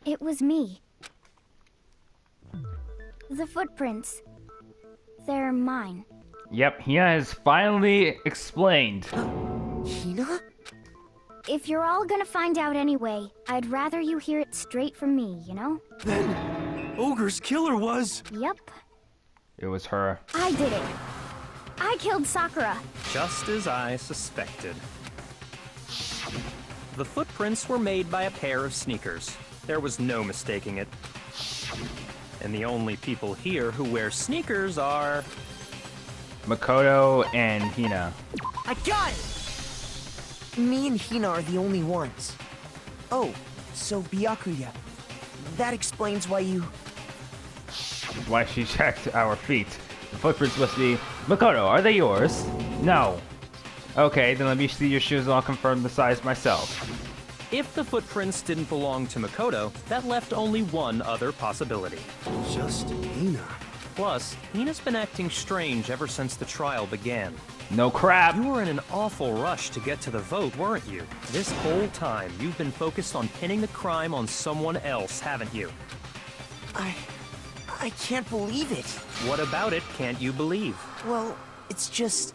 It was me. The footprints. They're mine. Yep, Hina has finally explained. Hina? If you're all gonna find out anyway, I'd rather you hear it straight from me, you know? Then, Ogre's killer was... Yep. It was her. I did it. I killed Sakura. Just as I suspected. The footprints were made by a pair of sneakers. There was no mistaking it. And the only people here who wear sneakers are... Makoto and Hina. I got it! Me and Hina are the only ones. Oh, so Byakuya. That explains why you... Why she checked our feet. The footprints must be... Makoto, are they yours? No. Okay, then let me see your shoes and I'll confirm the size myself. If the footprints didn't belong to Makoto, that left only one other possibility. Just Hina. Plus, Hina's been acting strange ever since the trial began. No crap. You were in an awful rush to get to the vote, weren't you? This whole time, you've been focused on pinning the crime on someone else, haven't you? I can't believe it. What about it can't you believe? Well, it's just...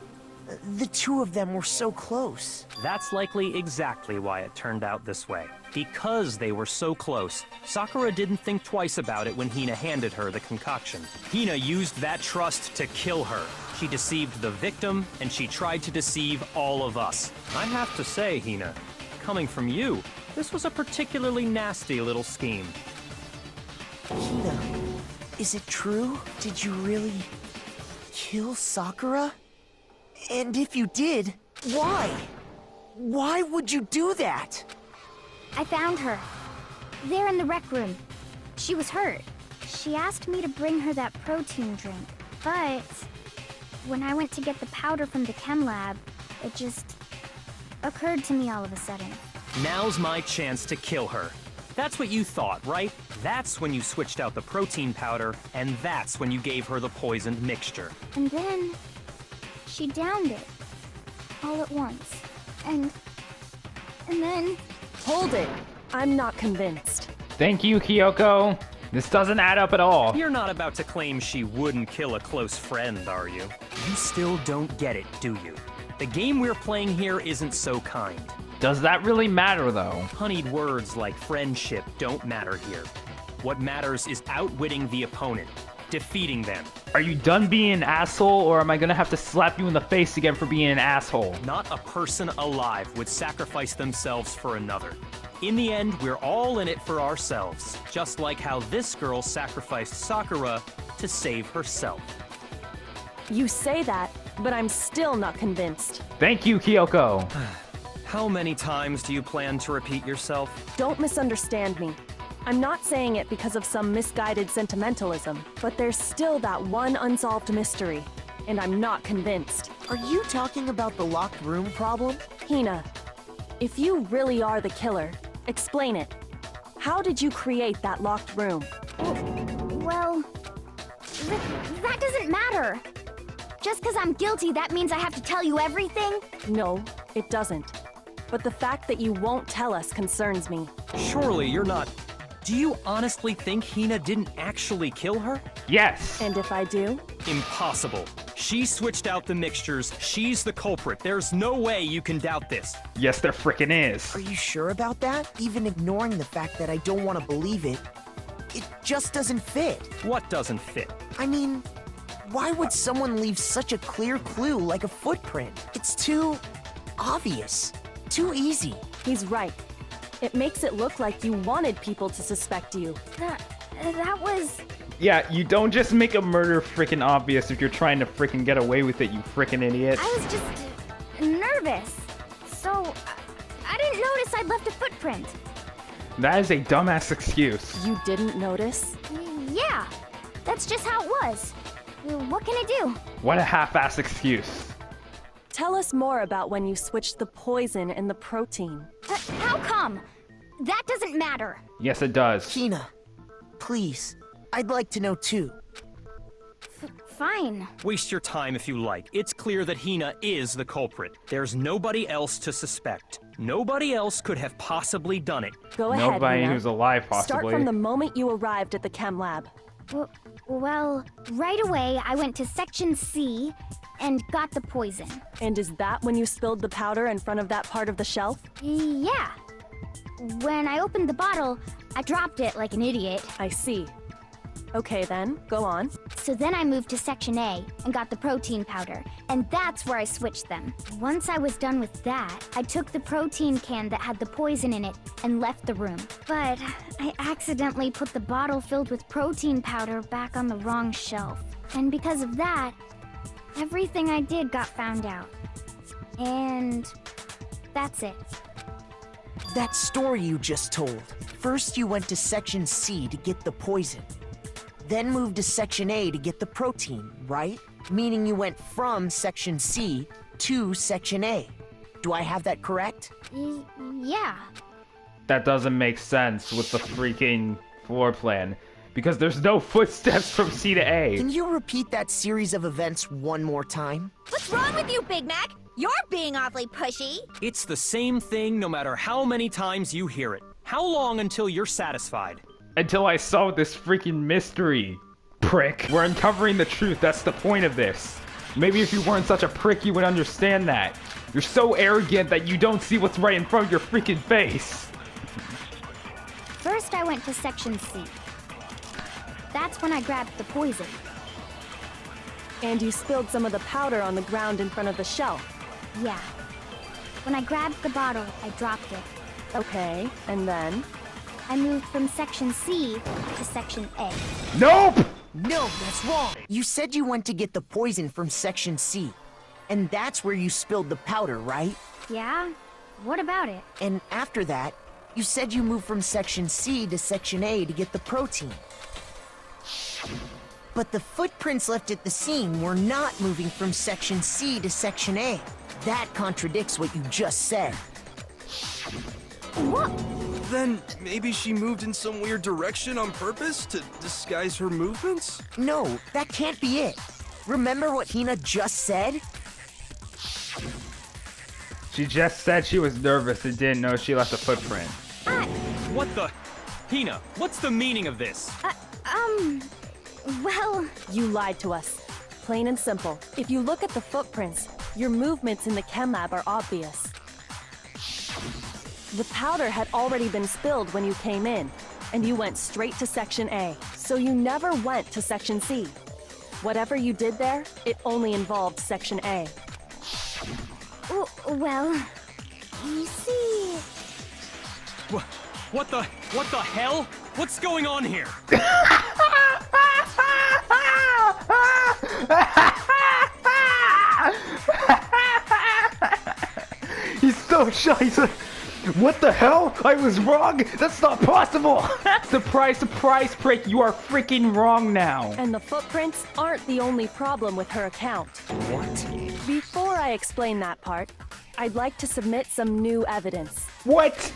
the two of them were so close. That's likely exactly why it turned out this way. Because they were so close, Sakura didn't think twice about it when Hina handed her the concoction. Hina used that trust to kill her. She deceived the victim, and she tried to deceive all of us. I have to say, Hina, coming from you, this was a particularly nasty little scheme. Hina, is it true? Did you really kill Sakura? And if you did, why? Why would you do that? I found her. There in the rec room. She was hurt. She asked me to bring her that protein drink. But when I went to get the powder from the chem lab, it just occurred to me all of a sudden. Now's my chance to kill her. That's what you thought, right? That's when you switched out the protein powder, and that's when you gave her the poisoned mixture. And then she downed it all at once. And then... Hold it. I'm not convinced. Thank you, Kyoko. This doesn't add up at all. You're not about to claim she wouldn't kill a close friend, are you? You still don't get it, do you? The game we're playing here isn't so kind. Does that really matter, though? Honeyed words like friendship don't matter here. What matters is outwitting the opponent, defeating them. Are you done being an asshole, or am I gonna have to slap you in the face again for being an asshole? Not a person alive would sacrifice themselves for another. In the end, we're all in it for ourselves, just like how this girl sacrificed Sakura to save herself. You say that, but I'm still not convinced. Thank you, Kyoko. How many times do you plan to repeat yourself? Don't misunderstand me. I'm not saying it because of some misguided sentimentalism, but there's still that one unsolved mystery, and I'm not convinced. Are you talking about the locked room problem? Hina, if you really are the killer, explain it. How did you create that locked room? Well, that doesn't matter. Just because I'm guilty, that means I have to tell you everything? No, it doesn't. But the fact that you won't tell us concerns me. Surely you're not... Do you honestly think Hina didn't actually kill her? Yes. And if I do? Impossible. She switched out the mixtures. She's the culprit. There's no way you can doubt this. Yes, there frickin' is. Are you sure about that? Even ignoring the fact that I don't want to believe it, it just doesn't fit. What doesn't fit? I mean, why would someone leave such a clear clue like a footprint? It's too obvious. Too easy. He's right. It makes it look like you wanted people to suspect you. That was... Yeah, you don't just make a murder frickin' obvious if you're trying to frickin' get away with it, you frickin' idiot. I was just nervous. So, I didn't notice I'd left a footprint. That is a dumbass excuse. You didn't notice? Yeah, that's just how it was. What can I do? What a half-ass excuse. Tell us more about when you switched the poison and the protein. How come? That doesn't matter. Yes, it does. Hina, please, I'd like to know too. Fine. Waste your time if you like. It's clear that Hina is the culprit. There's nobody else to suspect. Nobody else could have possibly done it. Go ahead, Nobody Hina. who's alive, Start possibly. from the moment you arrived at the chem lab. Well, right away I went to Section C and got the poison. And is that when you spilled the powder in front of that part of the shelf? Yeah. When I opened the bottle, I dropped it like an idiot. I see. Okay then, go on. So then I moved to Section A and got the protein powder, and that's where I switched them. Once I was done with that, I took the protein can that had the poison in it and left the room. But I accidentally put the bottle filled with protein powder back on the wrong shelf. And because of that, everything I did got found out. And that's it. That story you just told. First you went to Section C to get the poison. Then moved to Section A to get the protein, right? Meaning you went from Section C to Section A. Do I have that correct? Yeah. That doesn't make sense with the freaking floor plan. Because there's no footsteps from C to A. Can you repeat that series of events one more time? What's wrong with you, Big Mac? You're being awfully pushy. It's the same thing no matter how many times you hear it. How long until you're satisfied? Until I solve this freaking mystery, prick. We're uncovering the truth, that's the point of this. Maybe if you weren't such a prick, you would understand that. You're so arrogant that you don't see what's right in front of your freaking face. First I went to Section C. That's when I grabbed the poison. And you spilled some of the powder on the ground in front of the shelf. Yeah. When I grabbed the bottle, I dropped it. Okay, and then? I moved from Section C to Section A. Nope! No, that's wrong. You said you went to get the poison from Section C. And that's where you spilled the powder, right? Yeah? What about it? And after that, you said you moved from Section C to Section A to get the protein. But the footprints left at the scene were not moving from Section C to Section A. That contradicts what you just said. What? Then maybe she moved in some weird direction on purpose to disguise her movements? No, that can't be it. Remember what Hina just said? She just said she was nervous and didn't know she left a footprint. What the? Hina, what's the meaning of this? Well, You lied to us. Plain and simple. If you look at the footprints, your movements in the chem lab are obvious. The powder had already been spilled when you came in, and you went straight to Section A. So you never went to Section C. Whatever you did there, it only involved Section A. well, you see... What the hell? What's going on here? He's so shy. He's like, what the hell? I was wrong? That's not possible. Surprise, surprise, prick. You are freaking wrong now. And the footprints aren't the only problem with her account. What? Before I explain that part, I'd like to submit some new evidence. What?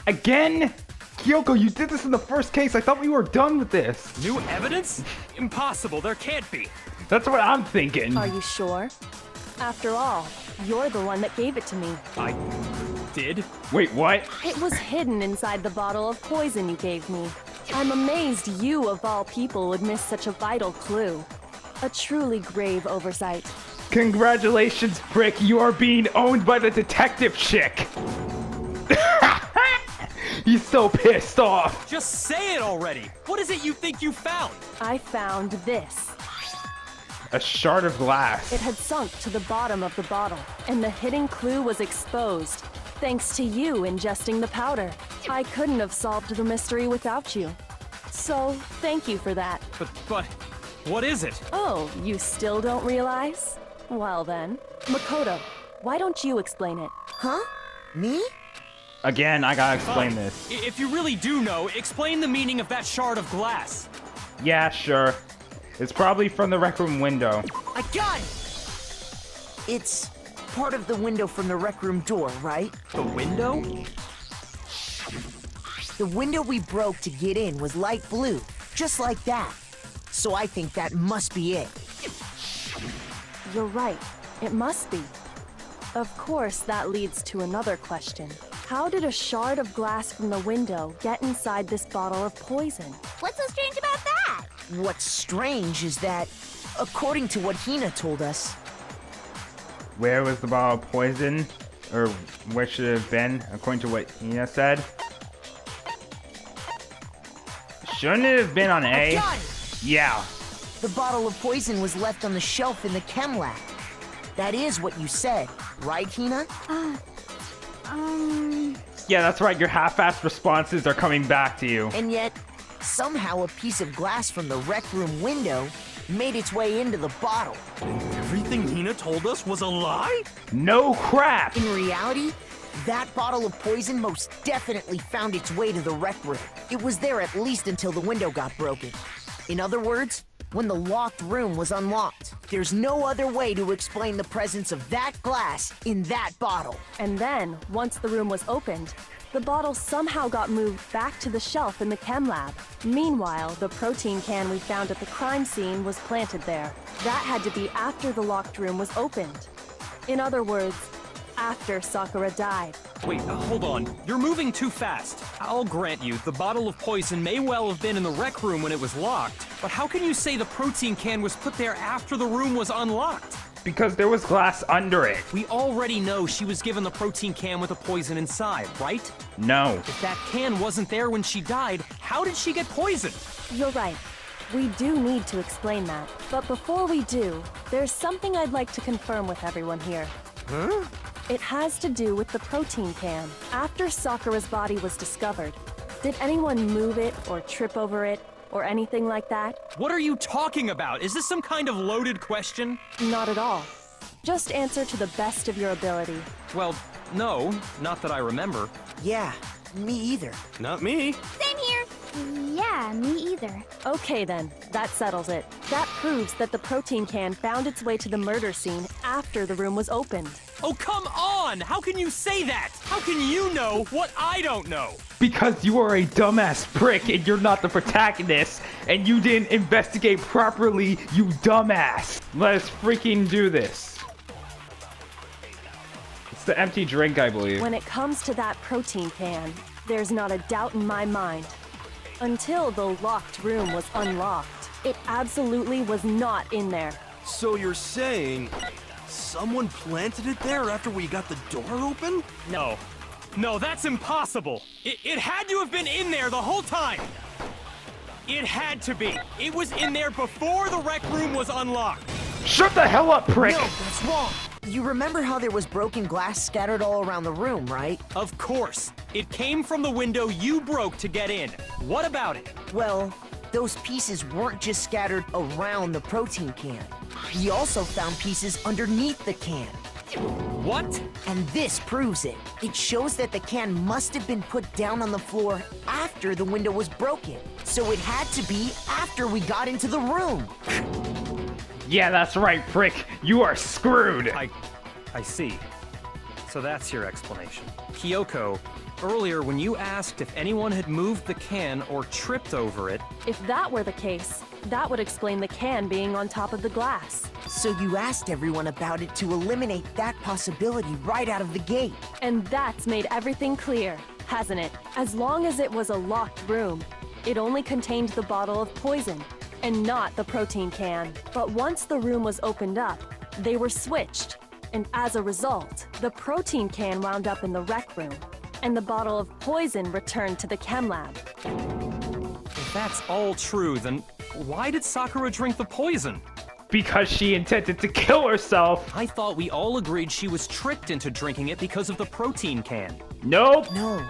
Again? Kyoko, you did this in the first case. I thought we were done with this. New evidence? Impossible, there can't be. That's what I'm thinking. Are you sure? After all, you're the one that gave it to me. I did? Wait, what? It was hidden inside the bottle of poison you gave me. I'm amazed you, of all people, would miss such a vital clue. A truly grave oversight. Congratulations, prick. You are being owned by the detective chick. He's so pissed off. Just say it already! What is it you think you found? I found this. A shard of glass. It had sunk to the bottom of the bottle, and the hidden clue was exposed, thanks to you ingesting the powder. I couldn't have solved the mystery without you. So, thank you for that. But, what is it? Oh, you still don't realize? Well then, Makoto, why don't you explain it? Huh? Me? Again, I gotta explain this. If you really do know, explain the meaning of that shard of glass. Yeah, sure. It's probably from the rec room window. I got it! It's part of the window from the rec room door, right? The window? The window we broke to get in was light blue, just like that. So I think that must be it. You're right. It must be. Of course, that leads to another question. How did a shard of glass from the window get inside this bottle of poison? What's so strange about that? What's strange is that, according to what Hina told us, Where was the bottle of poison? Or where should it have been, according to what Hina said? Shouldn't it have been on A? Gun! Yeah. The bottle of poison was left on the shelf in the chem lab. That is what you said, right, Hina? Yeah, that's right. Your half-assed responses are coming back to you. And yet, somehow a piece of glass from the rec room window made its way into the bottle. Everything Hina told us was a lie? No crap! In reality, that bottle of poison most definitely found its way to the rec room. It was there at least until the window got broken. In other words, when the locked room was unlocked. There's no other way to explain the presence of that glass in that bottle. And then, once the room was opened, the bottle somehow got moved back to the shelf in the chem lab. Meanwhile, the protein can we found at the crime scene was planted there. That had to be after the locked room was opened. In other words, after Sakura died. Wait, hold on. You're moving too fast. I'll grant you, the bottle of poison may well have been in the rec room when it was locked. But how can you say the protein can was put there after the room was unlocked? Because there was glass under it. We already know she was given the protein can with the poison inside, right? No. If that can wasn't there when she died, how did she get poisoned? You're right. We do need to explain that. But before we do, there's something I'd like to confirm with everyone here. Huh? It has to do with the protein can. After Sakura's body was discovered, did anyone move it or trip over it or anything like that? What are you talking about? Is this some kind of loaded question? Not at all. Just answer to the best of your ability. Well, no, not that I remember. Yeah, me either. Not me. Same here. Yeah, me either. Okay then, that settles it. That proves that the protein can found its way to the murder scene after the room was opened. Oh, come on! How can you say that? How can you know what I don't know? Because you are a dumbass prick and you're not the protagonist and you didn't investigate properly, you dumbass. Let's freaking do this. It's the empty drink, I believe. When it comes to that protein can, there's not a doubt in my mind. Until the locked room was unlocked, it absolutely was not in there. So you're saying someone planted it there after we got the door open? No. No, that's impossible. It had to have been in there the whole time. It had to be. It was in there before the rec room was unlocked. Shut the hell up, prick! No, that's wrong. You remember how there was broken glass scattered all around the room, right? Of course. It came from the window you broke to get in. What about it? Well, those pieces weren't just scattered around the protein can. We also found pieces underneath the can. What? And this proves it. It shows that the can must have been put down on the floor after the window was broken. So it had to be after we got into the room. Yeah, that's right, prick. You are screwed. I see. So that's your explanation. Kyoko, earlier when you asked if anyone had moved the can or tripped over it... If that were the case, that would explain the can being on top of the glass. So you asked everyone about it to eliminate that possibility right out of the gate. And that's made everything clear, hasn't it? As long as it was a locked room, it only contained the bottle of poison, and not the protein can. But once the room was opened up, they were switched. And as a result, the protein can wound up in the rec room, and the bottle of poison returned to the chem lab. If that's all true, then why did Sakura drink the poison? Because she intended to kill herself. I thought we all agreed she was tricked into drinking it because of the protein can. Nope. No,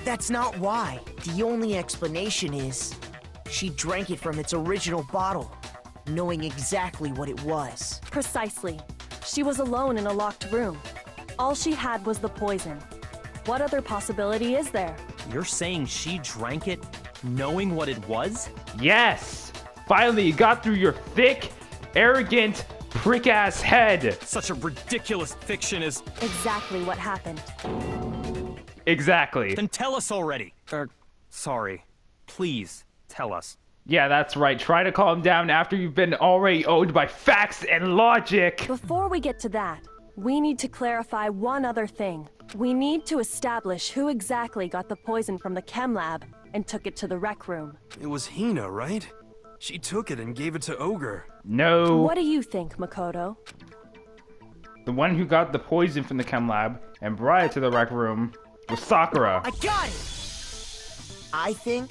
that's not why. The only explanation is she drank it from its original bottle, knowing exactly what it was. Precisely. She was alone in a locked room. All she had was the poison. What other possibility is there? You're saying she drank it knowing what it was? Yes. Finally, you got through your thick, arrogant, prick-ass head. Such a ridiculous fiction is... Exactly what happened. Exactly. Then tell us already. Sorry. Please, tell us. Yeah, that's right. Try to calm down after you've been already owed by facts and logic. Before we get to that, we need to clarify one other thing. We need to establish who exactly got the poison from the chem lab and took it to the rec room. It was Hina, right? She took it and gave it to Ogre. No. What do you think, Makoto? The one who got the poison from the chem lab and brought it to the rec room was Sakura. I got it! I think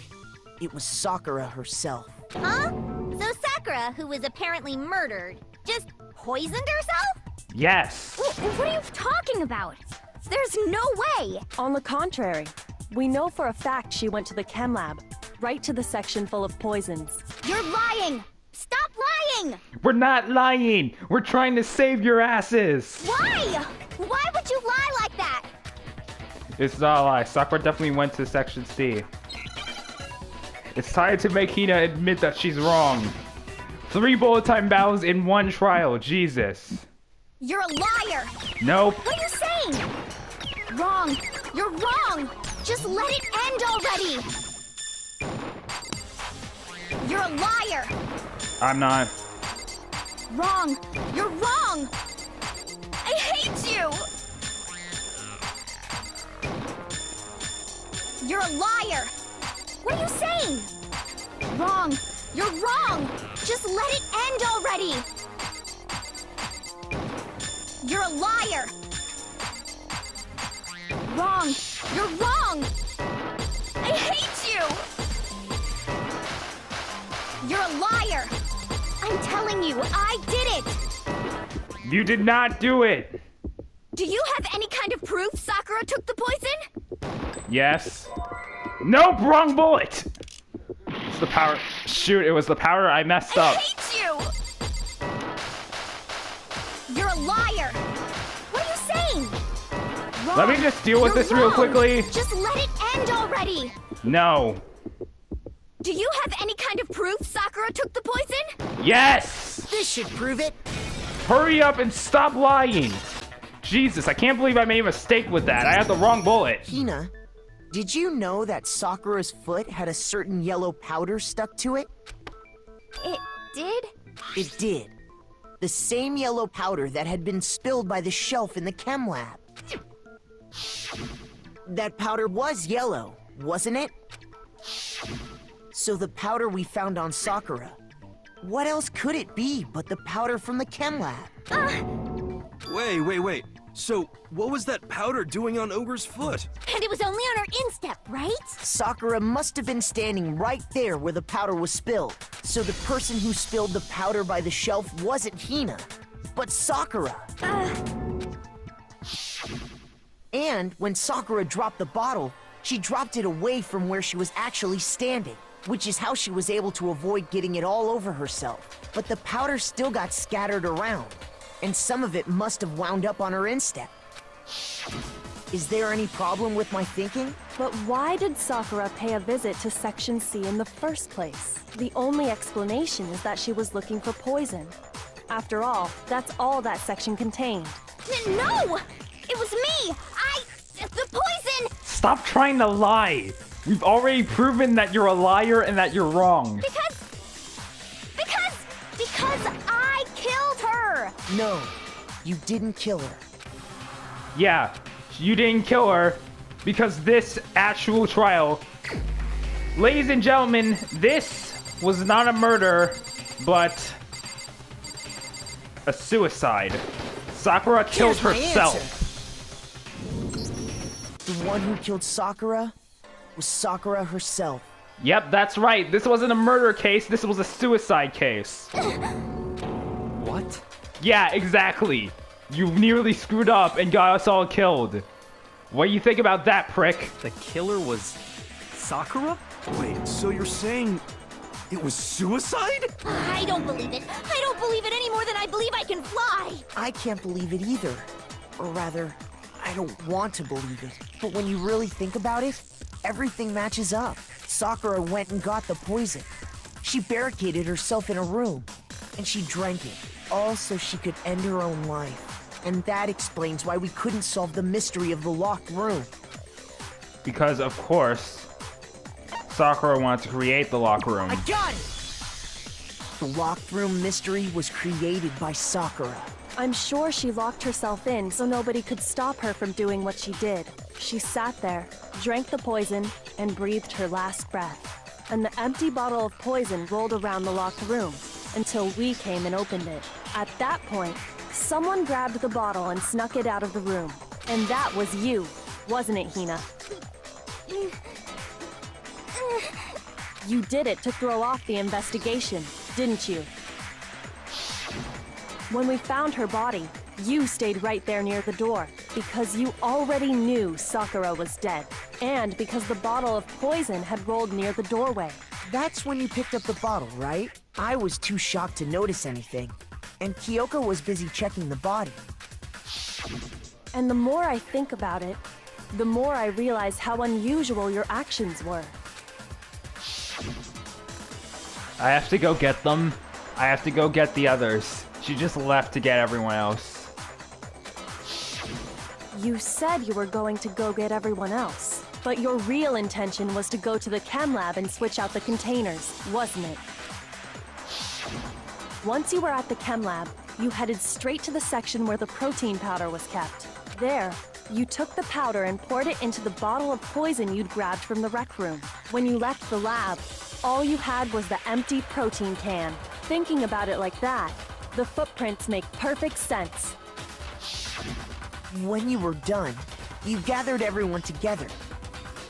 it was Sakura herself. Huh? So Sakura, who was apparently murdered, just poisoned herself? Yes. What are you talking about? There's no way! On the contrary, we know for a fact she went to the chem lab, right to the section full of poisons. You're lying! Stop lying! We're not lying. We're trying to save your asses. Why? Why would you lie like that? It's not a lie. Sakura definitely went to Section C. It's time to make Hina admit that she's wrong. 3 bullet time battles in 1 trial. Jesus. You're a liar! Nope. What are you saying? Wrong! You're wrong! Just let it end already! You're a liar! I'm not. Wrong! You're wrong! I hate you! You're a liar! What are you saying? Wrong! You're wrong! Just let it end already! You're a liar! Wrong! You're wrong! I hate you! You're a liar! I'm telling you, I did it! You did not do it. Do you have any kind of proof Sakura took the poison? Yes. Nope, wrong bullet. It's the power. Shoot, it was the powder. I messed I up. hate you! You're a liar! What are you saying? Wrong. Let me just deal with You're this real wrong. quickly. Just let it end already! No. Do you have any kind of proof Sakura took the poison? Yes. This should prove it. Hurry up and stop lying. Jesus, I can't believe I made a mistake with that. I had the wrong bullet. Hina, did you know that Sakura's foot had a certain yellow powder stuck to it? It did? It did. The same yellow powder that had been spilled by the shelf in the chem lab. That powder was yellow, wasn't it? So the powder we found on Sakura, what else could it be but the powder from the chem lab? Wait. So, what was that powder doing on Ogre's foot? And it was only on her instep, right? Sakura must have been standing right there where the powder was spilled. So the person who spilled the powder by the shelf wasn't Hina, but Sakura. And when Sakura dropped the bottle, she dropped it away from where she was actually standing, which is how she was able to avoid getting it all over herself. But the powder still got scattered around, and some of it must have wound up on her instep. Is there any problem with my thinking? But why did Sakura pay a visit to Section C in the first place? The only explanation is that she was looking for poison. After all, that's all that section contained. No! It was me! The poison! Stop trying to lie. We've already proven that you're a liar and that you're wrong. Because I killed her! No, you didn't kill her. Yeah, you didn't kill her because this actual trial. Ladies and gentlemen, this was not a murder, but a suicide. Sakura killed Here's my herself. answer. The one who killed Sakura was Sakura herself. Yep, that's right. This wasn't a murder case, this was a suicide case. What? Yeah, exactly. You nearly screwed up and got us all killed. What do you think about that, prick? The killer was Sakura? Wait, so you're saying it was suicide? I don't believe it. I don't believe it any more than I believe I can fly. I can't believe it either. Or rather, I don't want to believe it. But when you really think about it, everything matches up. Sakura went and got the poison. She barricaded herself in a room, and she drank it, all so she could end her own life. And that explains why we couldn't solve the mystery of the locked room. Because, of course, Sakura wanted to create the locker room. I got it! The locked room mystery was created by Sakura. I'm sure she locked herself in so nobody could stop her from doing what she did. She sat there, drank the poison, and breathed her last breath. And the empty bottle of poison rolled around the locked room until we came and opened it. At that point, someone grabbed the bottle and snuck it out of the room. And that was you, wasn't it, Hina? You did it to throw off the investigation, didn't you? When we found her body, you stayed right there near the door because you already knew Sakura was dead, and because the bottle of poison had rolled near the doorway. That's when you picked up the bottle, right? I was too shocked to notice anything, and Kyoko was busy checking the body. And the more I think about it, the more I realize how unusual your actions were. I have to go get them. I have to go get the others. She just left to get everyone else. You said you were going to go get everyone else, but your real intention was to go to the chem lab and switch out the containers, wasn't it? Once you were at the chem lab, you headed straight to the section where the protein powder was kept. There, you took the powder and poured it into the bottle of poison you'd grabbed from the rec room. When you left the lab, all you had was the empty protein can. Thinking about it like that, the footprints make perfect sense. When you were done, you gathered everyone together.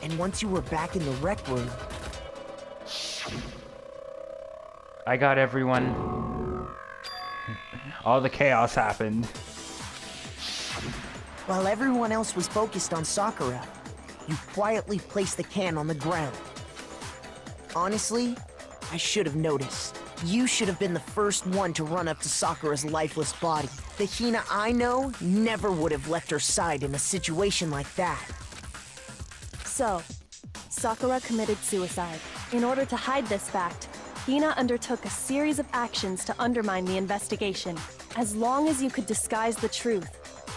And once you were back in the rec room... I got everyone. All the chaos happened. While everyone else was focused on Sakura, you quietly placed the can on the ground. Honestly, I should have noticed. You should have been the first one to run up to Sakura's lifeless body. The Hina I know never would have left her side in a situation like that. So, Sakura committed suicide. In order to hide this fact, Hina undertook a series of actions to undermine the investigation. As long as you could disguise the truth,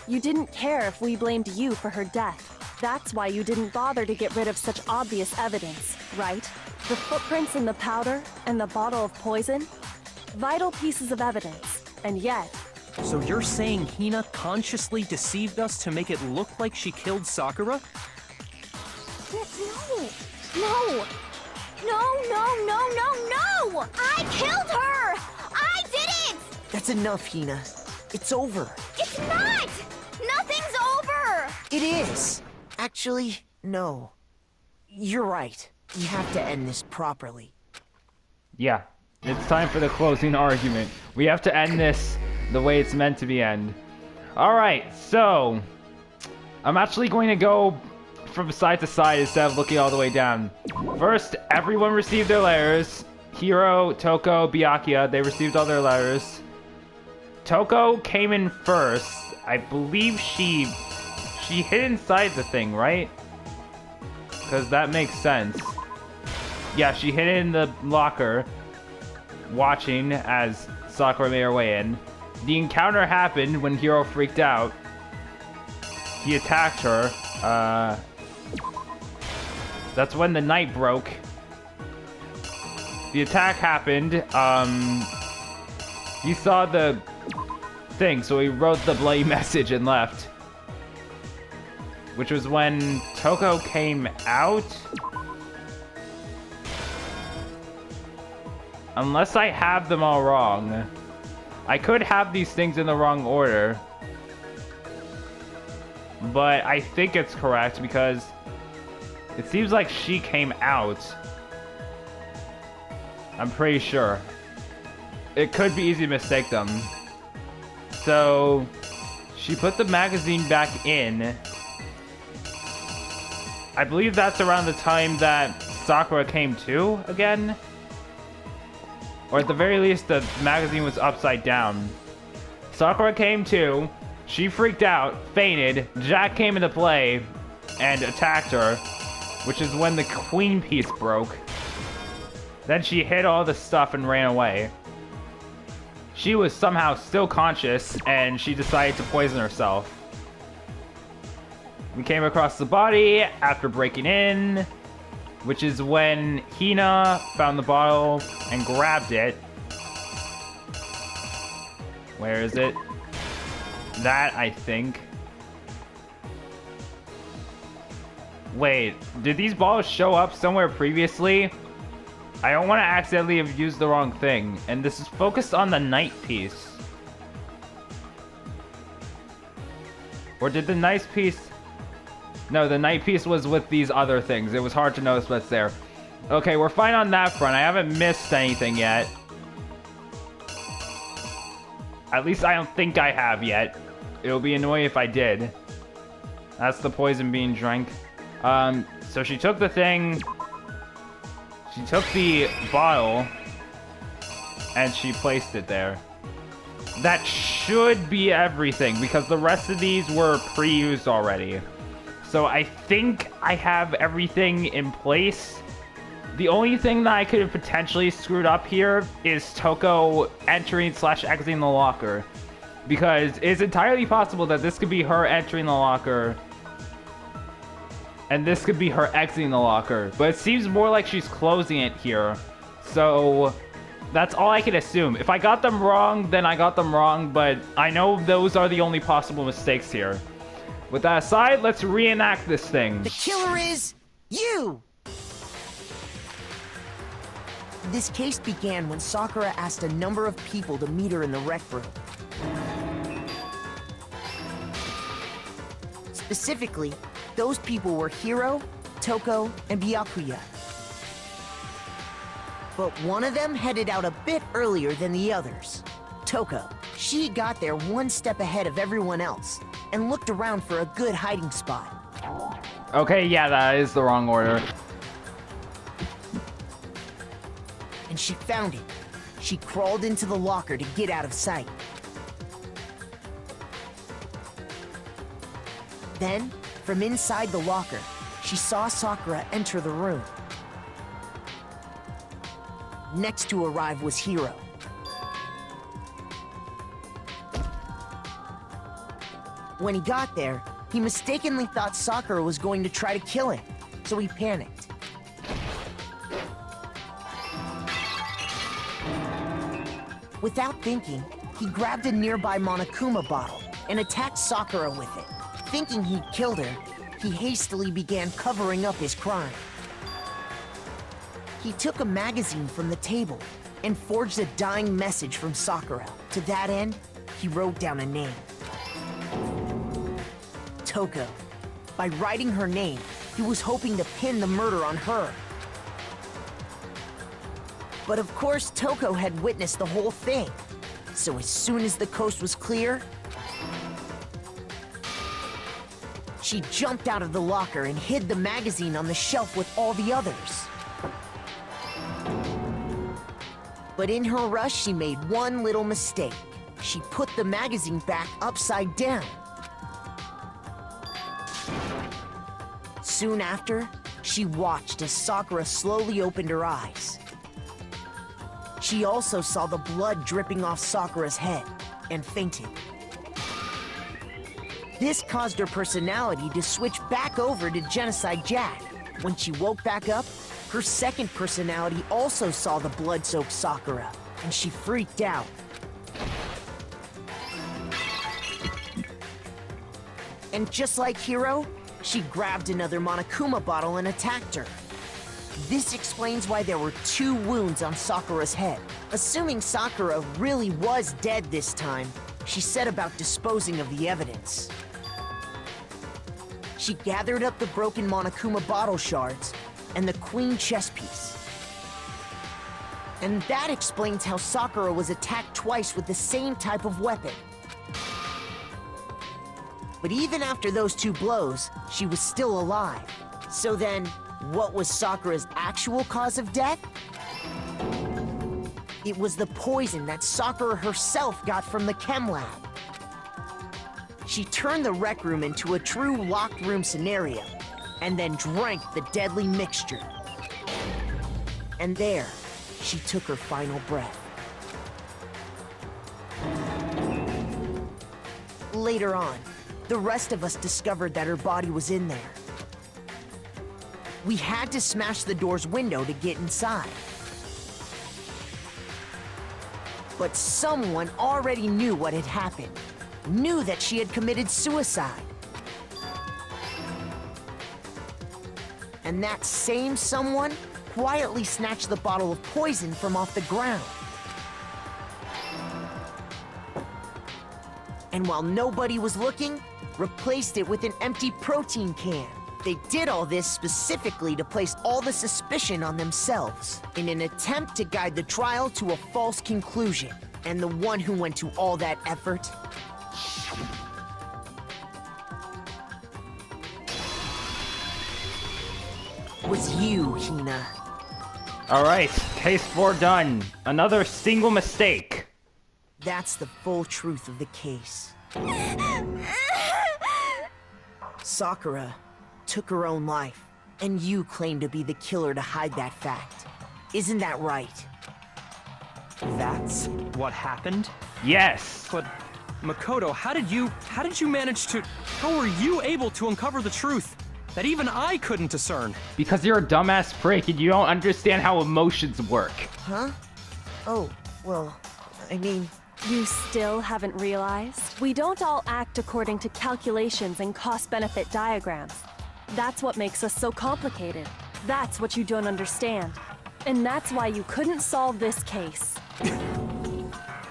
you didn't care if we blamed you for her death. That's why you didn't bother to get rid of such obvious evidence, right? The footprints in the powder and the bottle of poison? Vital pieces of evidence, and yet... So you're saying Hina consciously deceived us to make it look like she killed Sakura? No! No! I killed her! I did it! That's enough, Hina. It's over. It's not! Nothing's over! It is. Actually, no. You're right. We have to end this properly. Yeah, it's time for the closing argument. We have to end this the way it's meant to be end. Alright, so... I'm actually going to go from side to side instead of looking all the way down. First, everyone received their letters. Hiro, Toko, Byakuya, they received all their letters. Toko came in first. I believe she hid inside the thing, right? Because that makes sense. Yeah, she hid in the locker, watching as Sakura made her way in. The encounter happened when Hiro freaked out. He attacked her. That's when the night broke. The attack happened. He saw the thing, so he wrote the bloody message and left. Which was when Toko came out. Unless I have them all wrong. I could have these things in the wrong order. But I think it's correct because it seems like she came out. I'm pretty sure. It could be easy to mistake them. So, she put the magazine back in. I believe that's around the time that Sakura came to again. Or at the very least, the magazine was upside down. Sakura came to, she freaked out, fainted, Jack came into play, and attacked her, which is when the queen piece broke. Then she hid all the stuff and ran away. She was somehow still conscious, and she decided to poison herself. We came across the body after breaking in. which is when Hina found the bottle and grabbed it. Where is it? That, I think. Wait, did these balls show up somewhere previously? I don't want to accidentally have used the wrong thing. And this is focused on the night piece. Or did the night piece... No, the night piece was with these other things. It was hard to notice what's there. Okay, we're fine on that front. I haven't missed anything yet. At least I don't think I have yet. It would be annoying if I did. That's the poison being drank. So she took the thing. She took the bottle. And she placed it there. That should be everything, because the rest of these were pre-used already. So I think I have everything in place. The only thing that I could have potentially screwed up here is Toko entering / exiting the locker. Because it's entirely possible that this could be her entering the locker. And this could be her exiting the locker. But it seems more like she's closing it here. So that's all I can assume. If I got them wrong, then I got them wrong. But I know those are the only possible mistakes here. With that aside, let's reenact this thing. The killer is you! This case began when Sakura asked a number of people to meet her in the rec room. Specifically, those people were Hiro, Toko, and Byakuya. But one of them headed out a bit earlier than the others. Toko. She got there one step ahead of everyone else and looked around for a good hiding spot. Okay, yeah, that is the wrong order. And she found it. She crawled into the locker to get out of sight. Then, from inside the locker, she saw Sakura enter the room. Next to arrive was Hiro. When he got there, he mistakenly thought Sakura was going to try to kill him, so he panicked. Without thinking, he grabbed a nearby Monokuma bottle and attacked Sakura with it. Thinking he'd killed her, he hastily began covering up his crime. He took a magazine from the table and forged a dying message from Sakura. To that end, he wrote down a name. Toko. By writing her name, he was hoping to pin the murder on her. But of course, Toko had witnessed the whole thing. So as soon as the coast was clear, she jumped out of the locker and hid the magazine on the shelf with all the others. But in her rush, she made one little mistake. She put the magazine back upside down. Soon after, she watched as Sakura slowly opened her eyes. She also saw the blood dripping off Sakura's head and fainted. This caused her personality to switch back over to Genocide Jack. When she woke back up, her second personality also saw the blood-soaked Sakura, and she freaked out. And just like Hiro, she grabbed another Monokuma bottle and attacked her. This explains why there were 2 wounds on Sakura's head. Assuming Sakura really was dead this time, she set about disposing of the evidence. She gathered up the broken Monokuma bottle shards and the queen chess piece. And that explains how Sakura was attacked twice with the same type of weapon. But even after those 2 blows, she was still alive. So then, what was Sakura's actual cause of death? It was the poison that Sakura herself got from the chem lab. She turned the rec room into a true locked room scenario, and then drank the deadly mixture. And there, she took her final breath. Later on, the rest of us discovered that her body was in there. We had to smash the door's window to get inside. But someone already knew what had happened. Knew that she had committed suicide. And that same someone quietly snatched the bottle of poison from off the ground. And while nobody was looking, replaced it with an empty protein can. They did all this specifically to place all the suspicion on themselves, in an attempt to guide the trial to a false conclusion. And the one who went to all that effort was you, Hina. Alright, case 4 done. Another single mistake. That's the full truth of the case. Sakura took her own life, and you claim to be the killer to hide that fact. Isn't that right? That's what happened? Yes. But, Makoto, how did you manage to... How were you able to uncover the truth that even I couldn't discern? Because you're a dumbass prick and you don't understand how emotions work. Huh? Oh, well, I mean... You still haven't realized? We don't all act according to calculations and cost-benefit diagrams. That's what makes us so complicated. That's what you don't understand. And that's why you couldn't solve this case.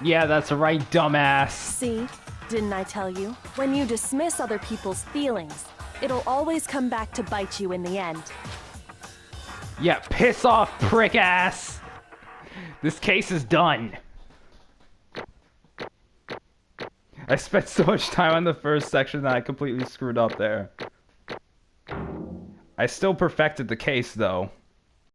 Yeah, that's right, dumbass. See? Didn't I tell you? When you dismiss other people's feelings, it'll always come back to bite you in the end. Yeah, piss off, prick ass. This case is done. I spent so much time on the first section that I completely screwed up there. I still perfected the case, though.